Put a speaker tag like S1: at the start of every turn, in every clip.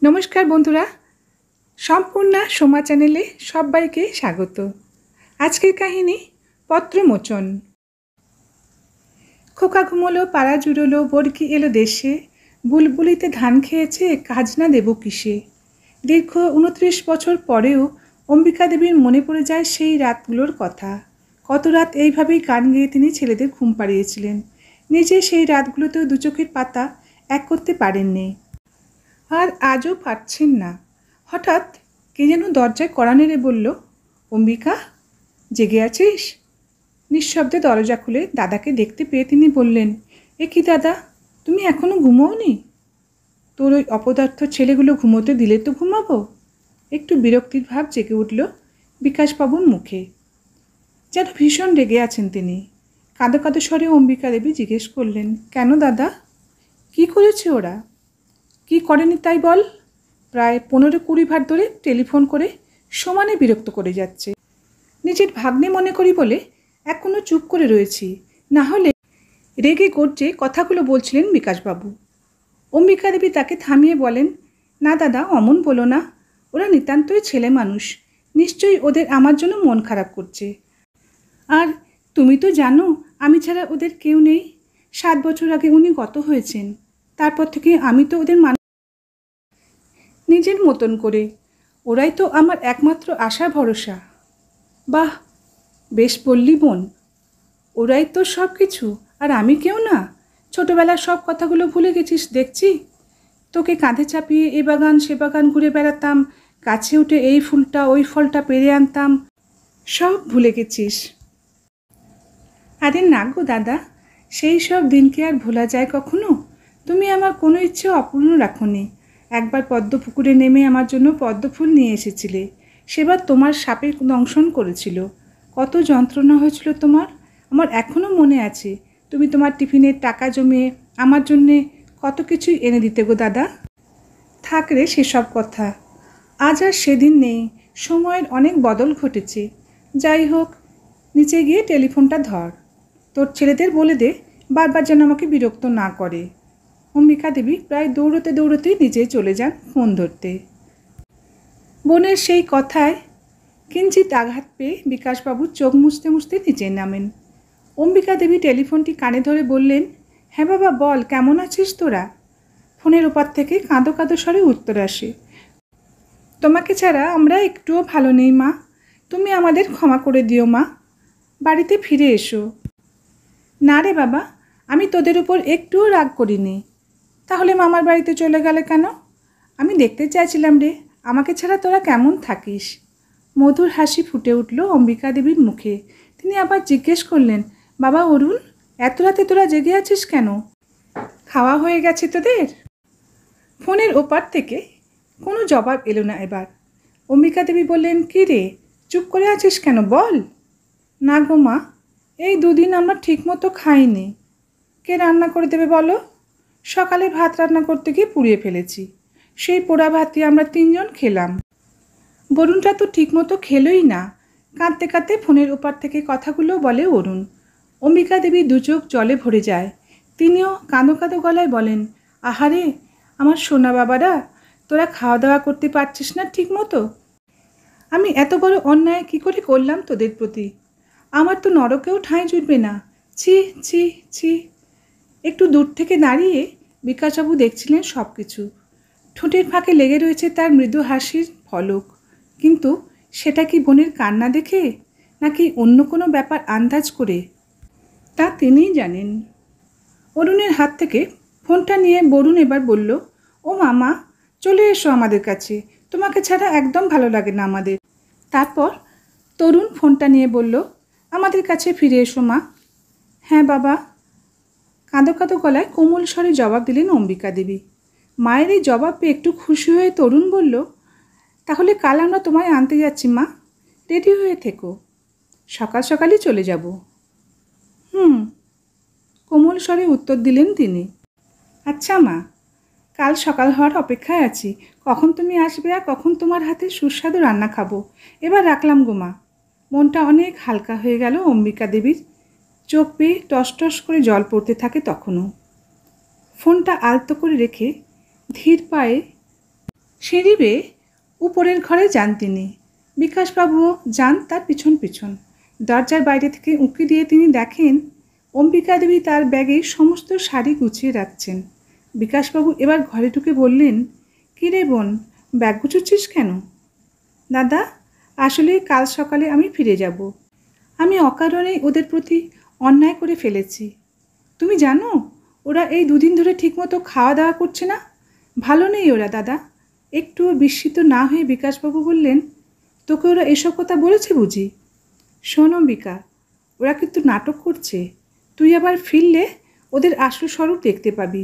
S1: নমস্কার বন্ধুরা, সম্পূর্ণা সোমা চ্যানেলে সবাইকে স্বাগত। আজকের কাহিনী পত্রমোচন। খোকা ঘুমোলো, পাড়া জুড়োলো, বর্গি এলো দেশে, বুলবুলিতে ধান খেয়েছে, কাজ না দেব কিসে। দীর্ঘ 29 বছর পরেও অম্বিকা দেবীর মনে পড়ে যায় সেই রাতগুলোর কথা। কত রাত এইভাবেই গান গেয়ে তিনি ছেলেদের ঘুম পাড়িয়েছিলেন। নিজে সেই রাতগুলোতেও দু চোখের পাতা এক করতে পারেননি, আর আজও পারছেন না। হঠাৎ কে যেন দরজায় কড়া নেড়ে বলল, অম্বিকা, জেগে আছিস? নিঃশব্দে দরজা খুলে দাদাকে দেখতে পেয়ে তিনি বললেন, এ কি দাদা, তুমি এখনো ঘুমোওনি? তোর ওই অপদার্থ ছেলেগুলো ঘুমোতে দিলে তো ঘুমাবো। একটু বিরক্তির ভাব জেগে উঠল বিকাশবাবুর মুখে, যেন ভীষণ রেগে আছেন তিনি। কাঁদো কাঁদো স্বরে অম্বিকা দেবী জিজ্ঞেস করলেন, কেন দাদা, কি করেছে ওরা? কি করেনি তাই বল। প্রায় 15-20 বার ধরে টেলিফোন করে সমানে বিরক্ত করে যাচ্ছে। নিজের ভাগ্নে মনে করি বলে এখনো চুপ করে রয়েছি, না হলে রেগে গর্জে কথাগুলো বলছিলেন বিকাশবাবু। অম্বিকা দেবী তাকে থামিয়ে বলেন, না দাদা, অমন বলো না। ওরা নিতান্তই ছেলে মানুষ, নিশ্চয়ই ওদের আমার জন্য মন খারাপ করছে। আর তুমি তো জানো আমি ছাড়া ওদের কেউ নেই। 7 বছর আগে উনি গত হয়েছেন, তারপর থেকে আমি তো ওদের নিজের মতন করে। ওরাই তো আমার একমাত্র আশা ভরসা। বাহ, বেশ বললি বোন, ওরাই তো সব কিছু, আর আমি কেউ না। ছোটোবেলার সব কথাগুলো ভুলে গেছিস দেখছি। তোকে কাঁধে চাপিয়ে এ বাগান সে বাগান ঘুরে বেড়াতাম, গাছে উঠে এই ফুলটা ওই ফলটা পেরে আনতাম, সব ভুলে গেছিস। আরে না গো দাদা, সেই সব দিনকে আর ভোলা যায় কখনো? তুমি আমার কোনো ইচ্ছে অপূর্ণ রাখোনি। একবার পদ্ম পুকুরে নেমে আমার জন্য পদ্ম ফুল নিয়ে এসেছিলে, সেবার তোমার সাপে দংশন করেছিল। কত যন্ত্রণা হয়েছিল তোমার, আমার এখনও মনে আছে। তুমি তোমার টিফিনের টাকা জমিয়ে আমার জন্যে কত কিছুই এনে দিতে গো দাদা। থাক রে সেসব কথা, আজ আর সেদিন নেই। সময়ের অনেক বদল ঘটেছে। যাই হোক, নিচে গিয়ে টেলিফোনটা ধর। তোর ছেলেদের বলে দে বারবার যেন আমাকে বিরক্ত না করে। অম্বিকা দেবী প্রায় দৌড়তে দৌড়তেই নিচে চলে যান ফোন ধরতে। বোনের সেই কথায় কিঞ্চিত আঘাত পেয়ে বিকাশবাবু চোখ মুছতে মুছতে নিচে নামেন। অম্বিকা দেবী টেলিফোনটি কানে ধরে বললেন, হ্যাঁ বাবা বল, কেমন আছিস তোরা? ফোনের ওপার থেকে কাঁদো কাঁদো স্বরে উত্তর আসে, তোমাকে ছাড়া আমরা একটুও ভালো নেই মা, তুমি আমাদের ক্ষমা করে দিও মা, বাড়িতে ফিরে এসো। না রে বাবা, আমি তোদের উপর একটুও রাগ করিনি। তাহলে মামার বাড়িতে চলে গেলে কেন? আমি দেখতে চাইছিলাম রে আমাকে ছাড়া তোরা কেমন থাকিস। মধুর হাসি ফুটে উঠল অম্বিকা দেবীর মুখে। তিনি আবার জিজ্ঞেস করলেন, বাবা অরুণ, এত রাতে তোরা জেগে আছিস কেন? খাওয়া হয়ে গেছে তোদের? ফোনের ওপার থেকে কোনো জবাব এলো না এবার। অম্বিকা দেবী বললেন, কী রে, চুপ করে আছিস কেন, বল। না গো মা, এই 2 দিন আমরা ঠিকমতো খাইনি। কে রান্না করে দেবে বলো? সকালে ভাত রান্না করতে গিয়ে পুড়িয়ে ফেলেছি, সেই পোড়া ভাতই আমরা 3 জন খেলাম। বরুণটা তো ঠিকমতো খেলোই না। কাঁদতে কাঁদতে ফোনের ওপার থেকে কথাগুলো বলে অরুণ। অম্বিকা দেবী 2 চোখ জলে ভরে যায়। তিনিও কাঁদো কাঁদো গলায় বলেন, আহারে আমার সোনা বাবারা, তোরা খাওয়া দাওয়া করতে পারছিস না ঠিক মতো? আমি এত বড় অন্যায় কী করে করলাম তোদের প্রতি? আমার তো নরকেও ঠাঁই জুটবে না। ছি ছি ছি। একটু দূর থেকে দাঁড়িয়ে বিকাশবাবু দেখছিলেন সব কিছু। ঠোঁটের ফাঁকে লেগে রয়েছে তার মৃদু হাসির ফলক, কিন্তু সেটা কি বোনের কান্না দেখে, নাকি অন্য কোনো ব্যাপার আন্দাজ করে, তা তিনিই জানেন। অরুণের হাত থেকে ফোনটা নিয়ে বরুণ এবার বলল, ও মামা, চলে এসো আমাদের কাছে, তোমাকে ছাড়া একদম ভালো লাগে না আমাদের। তারপর তরুণ ফোনটা নিয়ে বলল, আমাদের কাছে ফিরে এসো মা। হ্যাঁ বাবা, কাঁদো কাঁদো গলায় কোমল স্বরে জবাব দিলেন অম্বিকা দেবী। মায়ের এই জবাব পেয়ে একটু খুশি হয়ে তরুণ বলল, তাহলে কাল আমরা তোমায় আনতে যাচ্ছি মা, রেডি হয়ে থেকো, সকাল সকালই চলে যাব। কোমল স্বরে উত্তর দিলেন তিনি। আচ্ছা মা, কাল সকাল হওয়ার অপেক্ষায় আছি, কখন তুমি আসবে আর কখন তোমার হাতে সুস্বাদু রান্না খাবো। এবার রাখলাম গো মা। মনটা অনেক হালকা হয়ে গেল অম্বিকা দেবীর। চোখ পেয়ে টস টস করে জল পড়তে থাকে তখনও। ফোনটা আলতো করে রেখে ধীর পায়ে সিঁড়ি বেয়ে উপরের ঘরে যান তিনি। বিকাশবাবুও যান তার পিছন পিছন। দরজার বাইরে থেকে উঁকি দিয়ে তিনি দেখেন অম্বিকা দেবী তার ব্যাগে সমস্ত শাড়ি গুছিয়ে রাখছেন। বিকাশবাবু এবার ঘরে ঢুকে বললেন, কী রে বোন, ব্যাগ গুছোচ্ছিস কেন? দাদা, আসলে কাল সকালে আমি ফিরে যাব। আমি অকারণেই ওদের প্রতি অন্যায় করে ফেলেছি। তুমি জানো, ওরা এই দুদিন ধরে ঠিকমতো খাওয়া দাওয়া করছে না। ভালো নেই ওরা দাদা। একটুও বিস্মিত না হয়ে বিকাশবাবু বললেন, তোকে ওরা এসব কথা বলেছে বুঝি? শোন অম্বিকা, ওরা কিন্তু নাটক করছে। তুই আবার ফিরলে ওদের আসল স্বরূপ দেখতে পাবি।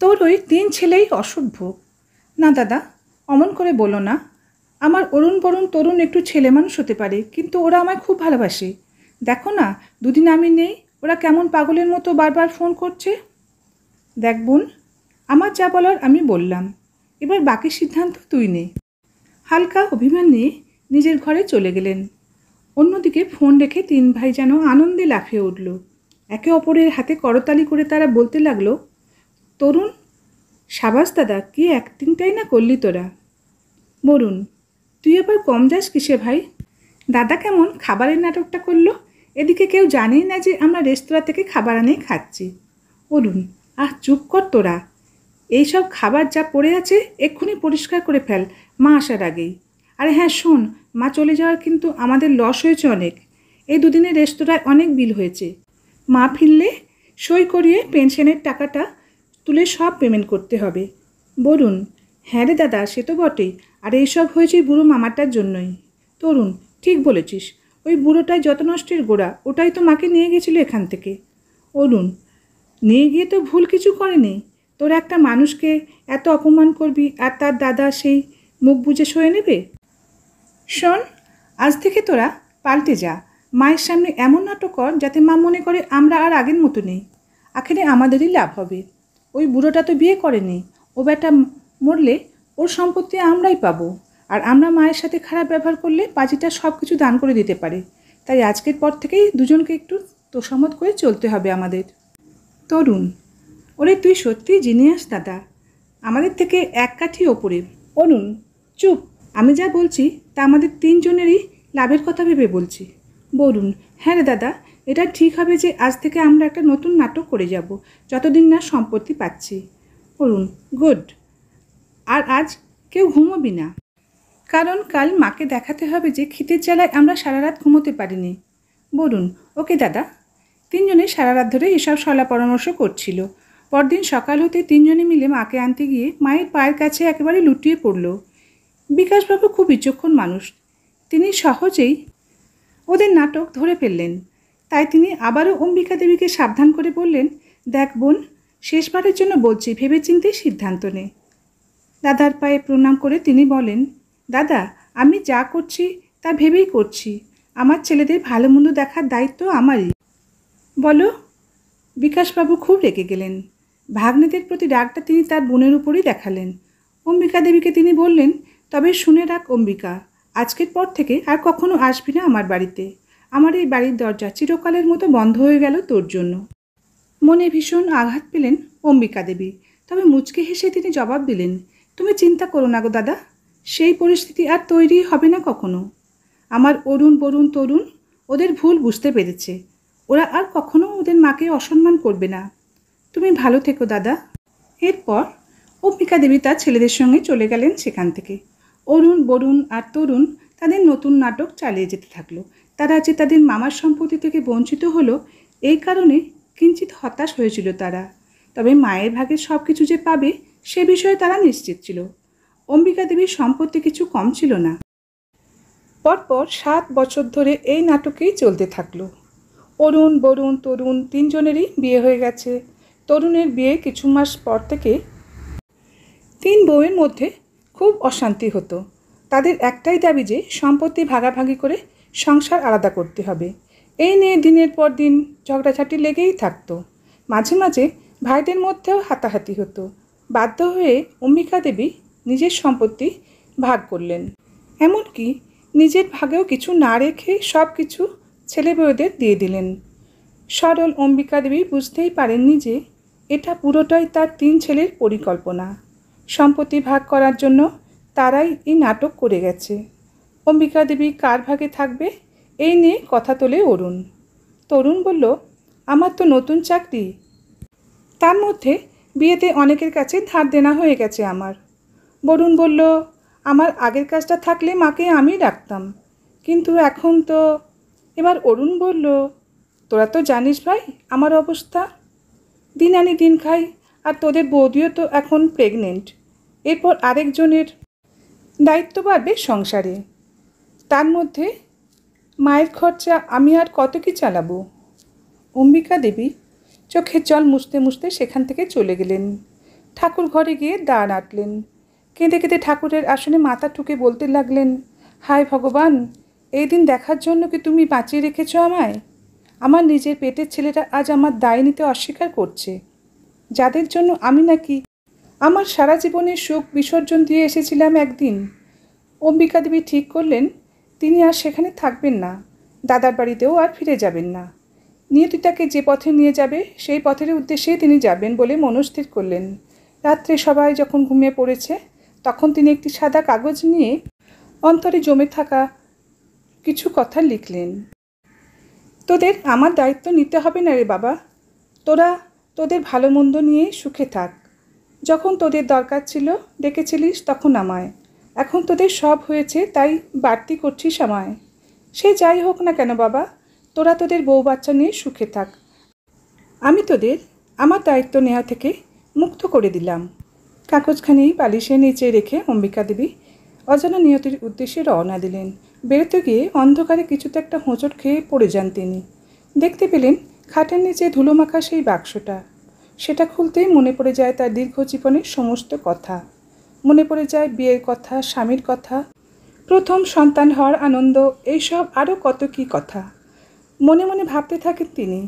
S1: তোর ওই 3 ছেলেই অসভ্য। না দাদা, অমন করে বলো না। আমার অরুণ বরুণ তরুণ একটু ছেলে মানুষ হতে পারে, কিন্তু ওরা আমায় খুব ভালোবাসে। দেখো না, দুদিন আমি নেই, ওরা কেমন পাগলের মতো বারবার ফোন করছে। দেখ বোন, আমার যা বলার আমি বললাম, এবার বাকি সিদ্ধান্ত তুই নে। হালকা অভিমান নিয়ে নিজের ঘরে চলে গেলেন। অন্যদিকে ফোন রেখে 3 ভাই যেন আনন্দে লাফিয়ে উঠল। একে অপরের হাতে করতালি করে তারা বলতে লাগলো, তরুণ, সাবাস দাদা, কি অ্যাক্টিংটাই না করলি তোরা। বরুণ, তুই আবার কম যাস কিসে ভাই? দাদা কেমন খাবারের নাটকটা করলো, এদিকে কেউ জানেই না যে আমরা রেস্তোরাঁ থেকে খাবার আনিয়ে খাচ্ছি। অরুণ, চুপ কর তোরা। এইসব খাবার যা পড়ে আছে এক্ষুনি পরিষ্কার করে ফেল মা আসার আগেই। আরে হ্যাঁ শোন, মা চলে যাওয়ার কিন্তু আমাদের লস হয়েছে অনেক। এই দুদিনে রেস্তোরাঁয় অনেক বিল হয়েছে। মা ফিরলে সই করিয়ে পেনশনের টাকাটা তুলে সব পেমেন্ট করতে হবে। বরুণ, হ্যাঁ রে দাদা, সে তো বটেই। আর এইসব হয়েছে বুড়ো মামাটার জন্যই। তরুণ, ঠিক বলেছিস, ওই বুড়োটাই যত নষ্টের গোড়া। ওটাই তো মাকে নিয়ে গেছিলো এখান থেকে। অরুণ, নিয়ে গিয়ে তো ভুল কিছু করেনি। তোরা একটা মানুষকে এত অপমান করবি আর তার দাদা সেই মুখ বুজে সয়ে নেবে? শোন, আজ থেকে তোরা পাল্টে যা। মায়ের সামনে এমন নাটক কর যাতে মা মনে করে আমরা আর আগের মতো নেই। আখেরে আমাদেরই লাভ হবে। ওই বুড়োটা তো বিয়ে করেনি। ও বেটা মরলে ওর সম্পত্তি আমরাই পাবো। আর আমরা মায়ের সাথে খারাপ ব্যবহার করলে পাজিটা সব কিছু দান করে দিতে পারে। তাই আজকের পর থেকেই দুজনকে একটু তোষামত করে চলতে হবে আমাদের। তরুণ, ওরে তুই সত্যিই জিনিয়াস দাদা, আমাদের থেকে এক কাঠি ওপরে। অরুণ, চুপ, আমি যা বলছি তা আমাদের 3 জনেরই লাভের কথা ভেবে বলছি। বরুণ, হ্যাঁ রে দাদা, এটা ঠিক হবে যে আজ থেকে আমরা একটা নতুন নাটক করে যাব যতদিন না সম্পত্তি পাচ্ছি। অরুণ, গুড। আর আজ কেউ ঘুমোবি না, কারণ কাল মাকে দেখাতে হবে যে খিদের জ্বালায় আমরা সারা রাত ঘুমোতে পারিনি। বরুণ, ওকে দাদা। 3 জনে সারা রাত ধরে এসব সলা পরামর্শ করছিল। পরদিন সকাল হতে 3 জনে মিলে মাকে আনতে গিয়ে মায়ের পায়ের কাছে একেবারে লুটিয়ে পড়ল। বিকাশবাবু খুব বিচক্ষণ মানুষ। তিনি সহজেই ওদের নাটক ধরে ফেললেন। তাই তিনি আবারও অম্বিকা দেবীকে সাবধান করে বললেন, দেখ বোন, শেষবারের জন্য বলছি, ভেবেচিন্তে সিদ্ধান্ত নে। দাদার পায়ে প্রণাম করে তিনি বলেন, দাদা, আমি যা করছি তা ভেবেই করছি। আমার ছেলেদের ভালো মন্দ দেখার দায়িত্ব আমারই। বলো? বিকাশবাবু খুব রেগে গেলেন। ভাগ্নেদের প্রতি রাগটা তিনি তার বোনের উপরই দেখালেন। অম্বিকা দেবীকে তিনি বললেন, তবে শুনে রাখ অম্বিকা, আজকের পর থেকে আর কখনো আসবি না আমার বাড়িতে। আমার এই বাড়ির দরজা চিরকালের মতো বন্ধ হয়ে গেল তোর জন্য। মনে ভীষণ আঘাত পেলেন অম্বিকা দেবী, তবে মুচকে হেসে তিনি জবাব দিলেন, তুমি চিন্তা করো না গো দাদা, সেই পরিস্থিতি আর তৈরি হবে না কখনো। আমার অরুণ বরুণ তরুণ ওদের ভুল বুঝতে পেরেছে। ওরা আর কখনো ওদের মাকে অসম্মান করবে না। তুমি ভালো থেকো দাদা। এরপর অম্বিকা দেবী তার ছেলেদের সঙ্গে চলে গেলেন সেখান থেকে। অরুণ বরুণ আর তরুণ তাদের নতুন নাটক চালিয়ে যেতে থাকলো। তারা যে তাদের মামার সম্পত্তি থেকে বঞ্চিত হলো, এই কারণে কিঞ্চিত হতাশ হয়েছিল তারা। তবে মায়ের ভাগের সব কিছু যে পাবে সে বিষয়ে তারা নিশ্চিত ছিল। অম্বিকা দেবীর সম্পত্তি কিছু কম ছিল না। পরপর 7 বছর ধরে এই নাটকেই চলতে থাকলো। অরুণ বরুণ তরুণ 3 জনেরই বিয়ে হয়ে গেছে। তরুণের বিয়ে কিছু মাস পর থেকে 3 বউয়ের মধ্যে খুব অশান্তি হতো। তাদের একটাই দাবি যে সম্পত্তি ভাগাভাগি করে সংসার আলাদা করতে হবে। এই নিয়ে দিনের পর দিন ঝগড়াঝাটি লেগেই থাকতো। মাঝে মাঝে ভাইদের মধ্যেও হাতাহাতি হতো। বাধ্য হয়ে অম্বিকা দেবী নিজের সম্পত্তি ভাগ করলেন। এমনকি নিজের ভাগেও কিছু না রেখে সব কিছু ছেলে বউদের দিয়ে দিলেন। সরল অম্বিকা দেবী বুঝতেই পারেননি যে এটা পুরোটাই তার 3 ছেলের পরিকল্পনা। সম্পত্তি ভাগ করার জন্য তারাই এই নাটক করে গেছে। অম্বিকা দেবী কার ভাগে থাকবে এই নিয়ে কথা তোলে অরুণ। তরুণ বলল, আমার তো নতুন চাকরি, তার মধ্যে বিয়েতে অনেকের কাছে ধার দেনা হয়ে গেছে আমার। বরুণ বলল, আমার আগের কাজটা থাকলে মাকে আমি রাখতাম, কিন্তু এখন তো। এবার অরুণ বলল, তোরা তো জানিস ভাই আমার অবস্থা, দিন আনি দিন খাই, আর তোদের বৌদিও তো এখন প্রেগনেন্ট, এরপর আরেকজনের দায়িত্ব বাড়বে সংসারে, তার মধ্যে মায়ের খরচা আমি আর কত কি চালাবো। অম্বিকা দেবী চোখের জল মুছতে মুছতে সেখান থেকে চলে গেলেন। ঠাকুর ঘরে গিয়ে দাঁড় আটলেন। কেঁদে কেঁদে ঠাকুরের আসনে মাথা ঠুকে বলতে লাগলেন, হায় ভগবান, এই দিন দেখার জন্য কি তুমি বাঁচিয়ে রেখেছ আমায়? আমার নিজের পেটের ছেলেটা আজ আমার দায় নিতে অস্বীকার করছে, যাদের জন্য আমি নাকি আমার সারা জীবনের সুখ বিসর্জন দিয়ে এসেছিলাম একদিন। অম্বিকা দেবী ঠিক করলেন তিনি আর সেখানে থাকবেন না, দাদার বাড়িতেও আর ফিরে যাবেন না। নিয়তি তাকে যে পথে নিয়ে যাবে সেই পথের উদ্দেশ্যেই তিনি যাবেন বলে মনস্থির করলেন। রাত্রে সবাই যখন ঘুমিয়ে পড়েছে তখন তিনি একটি সাদা কাগজ নিয়ে অন্তরে জমে থাকা কিছু কথা লিখলেন। তোদের আমার দায়িত্ব নিতে হবে না রে বাবা, তোরা তোদের ভালো মন্দ নিয়ে সুখে থাক। যখন তোদের দরকার ছিল ডেকেছিলিস তখন আমায়, এখন তোদের সব হয়েছে তাই বাড়তি করছিস আমায়। সে যাই হোক না কেন বাবা, তোরা তোদের বউ বাচ্চা নিয়ে সুখে থাক। আমি তোদের আমার দায়িত্ব নেওয়া থেকে মুক্ত করে দিলাম। কাগজখানি বালিশের নিচে রেখে অম্বিকা দেবী অজানা নিয়তির উদ্দেশ্যে রওনা দিলেন। বেরোতে গিয়ে অন্ধকারে কিছুতে একটা হোঁচট খেয়ে পড়ে যান তিনি। দেখতে পেলেন খাটের নিচে ধুলোমাখা সেই বাক্সটা। সেটা খুলতেই মনে পড়ে যায় তার দীর্ঘ জীবনের সমস্ত কথা। মনে পড়ে যায় বিয়ের কথা, স্বামীর কথা, প্রথম সন্তান হওয়ার আনন্দ, এইসব আরও কত কী কথা মনে মনে ভাবতে থাকেন তিনি।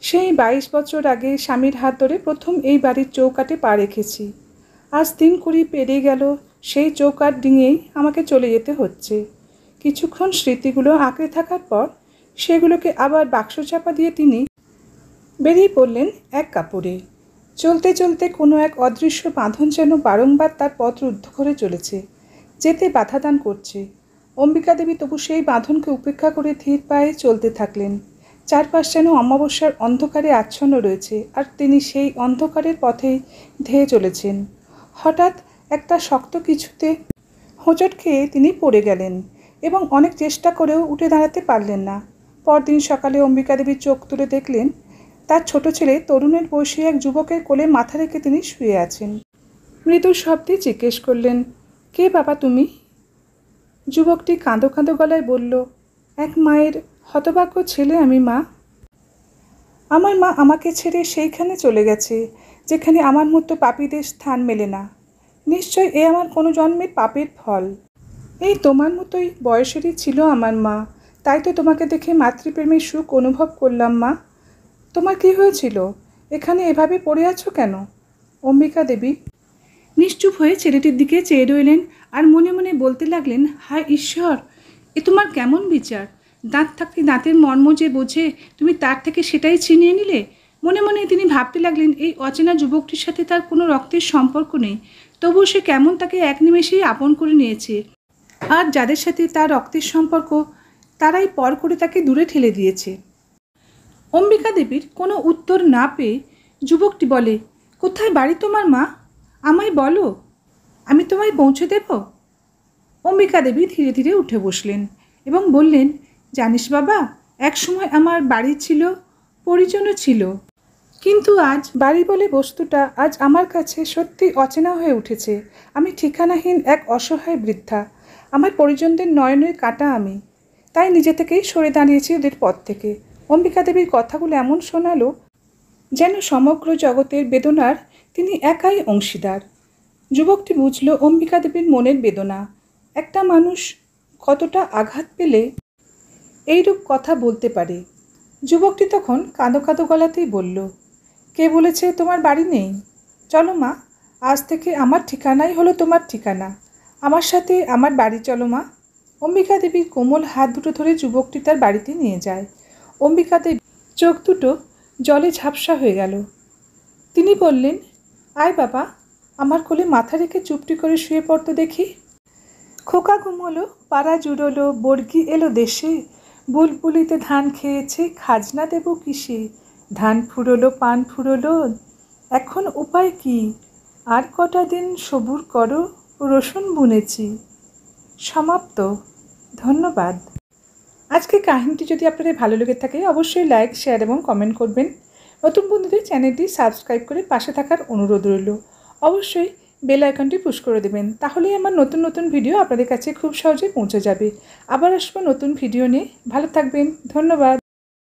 S1: সেই 22 বছর আগে স্বামীর হাত ধরে প্রথম এই বাড়ির চৌকাঠে পা রেখেছি। আজ 3 কুড়ি পেরিয়ে গেল, সেই চৌকাঠ ডিঙিয়েই আমাকে চলে যেতে হচ্ছে। কিছুক্ষণ স্মৃতিগুলো আঁকড়ে থাকার পর সেগুলোকে আবার বাক্স চাপা দিয়ে তিনি বেরিয়ে পড়লেন এক কাপড়ে। চলতে চলতে কোনো এক অদৃশ্য বাঁধন যেন বারংবার তার পথ রুদ্ধ করে চলেছে, যেতে বাধা দান করছে। অম্বিকা দেবী তবু সেই বাঁধনকে উপেক্ষা করে ধীর পায়ে চলতে থাকলেন। চারপাশ যেন অমাবস্যার অন্ধকারে আচ্ছন্ন রয়েছে, আর তিনি সেই অন্ধকারের পথেই ধেয়ে চলেছেন। হঠাৎ একটা শক্ত কিছুতে হোঁচট খেয়ে তিনি পড়ে গেলেন এবং অনেক চেষ্টা করেও উঠে দাঁড়াতে পারলেন না। পরদিন সকালে অম্বিকা দেবী চোখ তুলে দেখলেন তার ছোট ছেলে তরুণের বয়সী এক যুবকের কোলে মাথা রেখে তিনি শুয়ে আছেন। মৃদু শব্দে জিজ্ঞেস করলেন, কে বাবা তুমি? যুবকটি কাঁদো কাঁদো গলায় বলল, এক মায়ের হতভাগ্য ছেলে আমি মা। আমার মা আমাকে ছেড়ে সেইখানে চলে গেছে যেখানে আমার মতো পাপীদের স্থান মেলে না। নিশ্চয় এ আমার কোনো জন্মের পাপের ফল। এই তোমার মতোই বয়সেরই ছিল আমার মা, তাই তো তোমাকে দেখে মাতৃপ্রেমের সুখ অনুভব করলাম মা। তোমার কি হয়েছিল? এখানে এভাবে পড়ে আছো কেন? অম্বিকা দেবী নিশ্চুপ হয়ে ছেলেটির দিকে চেয়ে রইলেন আর মনে মনে বলতে লাগলেন, হায় ঈশ্বর, এ তোমার কেমন বিচার! দাঁত থাকতে দাঁতের মর্ম যে বোঝে তুমি তার থেকে সেটাই ছিনিয়ে নিলে। মনে মনে তিনি ভাবতে লাগলেন এই অচেনা যুবকটির সাথে তার কোনো রক্তের সম্পর্ক নেই, তবুও সে কেমন তাকে এক নিমেষেই আপন করে নিয়েছে। আর যাদের সাথে তার রক্তের সম্পর্ক তারাই পর করে তাকে দূরে ঠেলে দিয়েছে। অম্বিকা দেবীর কোনো উত্তর না পেয়ে যুবকটি বলে, কোথায় বাড়ি তোমার মা? আমায় বলো, আমি তোমায় পৌঁছে দেব। অম্বিকা দেবী ধীরে ধীরে উঠে বসলেন এবং বললেন, জানিস বাবা, এক সময় আমার বাড়ি ছিল, পরিজনও ছিল, কিন্তু আজ বাড়ি বলে বস্তুটা আজ আমার কাছে সত্যি অচেনা হয়ে উঠেছে। আমি ঠিকানাহীন এক অসহায় বৃদ্ধা, আমার পরিজনদের নয়নের কাঁটা আমি, তাই নিজে থেকেই সরে দাঁড়িয়েছি ওদের পথ থেকে। অম্বিকা দেবীর কথাগুলো এমন শোনালো যেন সমগ্র জগতের বেদনার তিনি একাই অংশীদার। যুবকটি বুঝল অম্বিকা দেবীর মনের বেদনা। একটা মানুষ কতটা আঘাত পেলে এইরূপ কথা বলতে পারে। যুবকটি তখন কাঁদো কাঁদো গলাতেই বলল, কে বলেছে তোমার বাড়ি নেই? চলো মা, আজ থেকে আমার ঠিকানাই হলো তোমার ঠিকানা। আমার সাথে আমার বাড়ি চলো মা। অম্বিকা দেবীর কোমল হাত দুটো ধরে যুবকটি তার বাড়িতে নিয়ে যায়। অম্বিকা দেবী চোখ দুটো জলে ঝাপসা হয়ে গেল। তিনি বললেন, আয় বাবা, আমার কোলে মাথা রেখে চুপটি করে শুয়ে পড়তো দেখি। খোকা ঘুমোলো, পাড়া জুড়োলো, বর্গি এলো দেশে, বুলবুলিতে ধান খেয়েছে, খাজনা দেব কিসে, ধান ফুরোলো পান ফুরোলো, এখন উপায় কি, আর কটা দিন সবুর করো, রসুন বুনেছি। সমাপ্ত। ধন্যবাদ। আজকে কাহিনীটি যদি আপনাদের ভালো লেগে থাকে অবশ্যই লাইক, শেয়ার এবং কমেন্ট করবেন। নতুন বন্ধুদের চ্যানেলটি সাবস্ক্রাইব করে পাশে থাকার অনুরোধ রইল। অবশ্যই বেল আইকনটি পুশ করে দেবেন, তাহলেই আমার নতুন নতুন ভিডিও আপনাদের কাছে খুব সহজে পৌঁছে যাবে। আবার আসবো নতুন ভিডিও নিয়ে। ভালো থাকবেন। ধন্যবাদ।